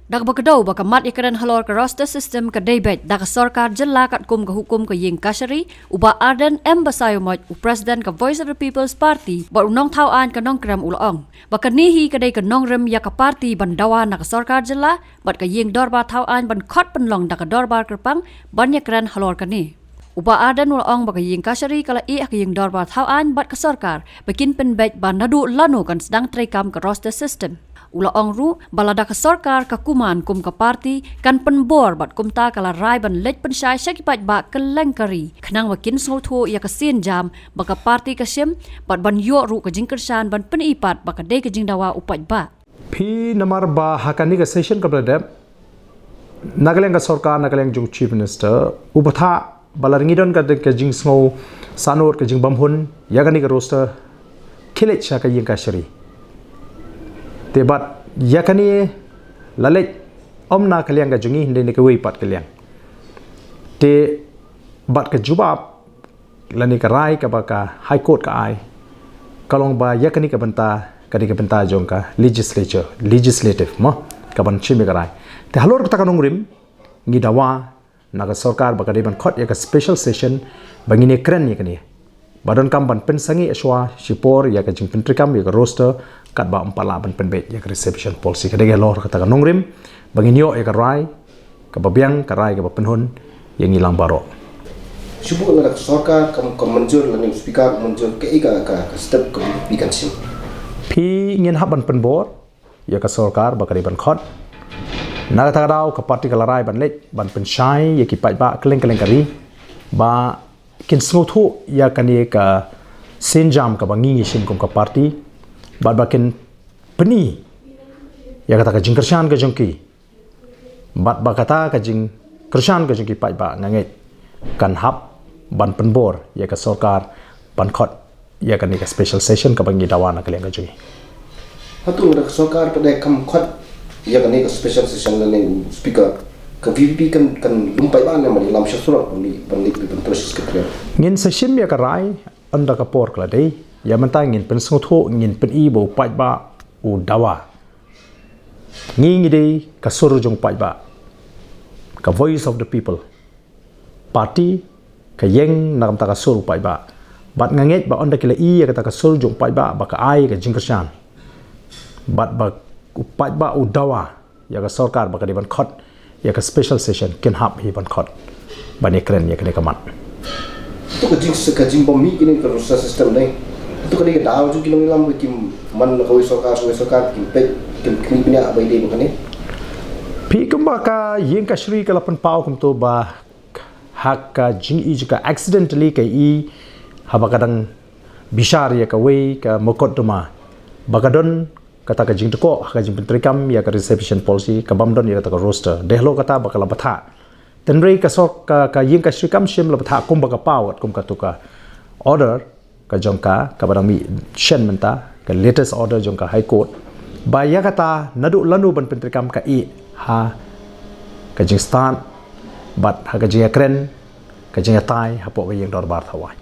Dak bagdaw bakamat ikran halor ke roster system ke debet dak sarkar jela kat kum ke hukum ke ying kasari uba arden embasayo moj u president ke Voice of the People's Party ba unong tauan ke nong kram ulong bakanihi kedai ke nong rem ya ke parti bandawa nak sarkar jela bat ke ying dorba tauan ban khot penlong dak dorba kerpang ban yakran halor ke ni uba arden ulong baka ying kasari kala i ak ying dorba tauan bat ke sarkar bikin penbet ban nadu lanu kan sedang trekam ke roster system Ula ongru balada ke sarkar ke kuman kum ke parti kan penbor bat kumta kala rai ban lej pensyai syakipat ba kelengkari kenang wakin sotho ya ke sin jam baka parti ke sim bat ban yo ru ke jingkersan ban penipat baka de ke jingdawa upat ba Phi namar ba hakani ke session ke bladap Nagaland ke sarkar Nagaland jung chief minister ubatha balarngidon ke jing sngo sanor ke jing bamhun ya kani ke roster khilet sha ke ying kashari Tebat yakani lalet omna kalian gajungi hindi ni kawai pat kalian. Te bat ke jubab lani ke rai ke baka high court ke ai. Kalong ba yakani ke benta jong ka legislative mo ke ban chimi ke rai. Te halor kita kanong rim ngidawa naga sarkar baka deban khot ya ke special session bangini keren yakani. Badan kam ban pensangi aswa sipor ya ke jing pentrikam ya ke roster kat ba empala ban penbet ya ke reception policy kadege lor kata nongrim banginyo ya ke rai ke babiang ke rai ke penhun yang hilang baro subuh nak sarkar kam menjur laning speaker menjur ke ika ka step ke bikan sim pi ngin haban penbor ya ke sarkar bakari ban khot na kata dau ke parti ke rai ban lek ban pensyai ya ki pai ba keleng kari ba kin snothu ya kani ka senjam ka bangi sim kum ka parti bad bakin peni ya kata ka jingkershan ka jongki bad bakata ka jing kershan ka jongki pai ba nganget kan hap ban penbor ya ka sarkar ban khot ya kani ka special session ka bangi dawana ka leng ka jongi hatu nak sarkar pada kam khot ya kani ka special session laning speaker ke VP kan lumpai ba na mali lam syasura ban proses ke kria ngin session ya ka rai anda ka por kla dei ya mentang ngin pen sngotho ngin pen i bo pai ba u dawa ngi dei ka sur jong pai ba ka voice of the people party ka yeng nakam ta ka sur pai ba bat nganget ba onda kila i ya ka ta ka sur jong pai ba ka ai ka jingkersan bat ba u pai ba u dawa ya ka sarkar ba ka deban khot ya ka special session ken hap hi ban khot bani kren ya ka kamat tu ka jing bomi kini ka roster system dai tu ka de daw ju kilong lam kim man ko sarkar kim pe kim kini abai de bakane pi kumba ka yeng ka shri ka lapan pau kum to ba hak ka jing i ka accidentally ka i haba kadang bishar ya ka we ka mokot duma bakadon kata ka jing teko ka jing pentrikam ya ka reception policy ka bamdon ya kata ka roster dehlo kata bakala batha tenrei ka sok ka yeng ka shrikam shim la batha kum baka pawat kum ka tuka order ka jongka ka barang mi shen menta ka latest order jongka high court ba ya kata nadu lanu ban pentrikam ka i ha ka jing stand bat ha ka jing kren ka jing tai ha po yeng dor bar thawai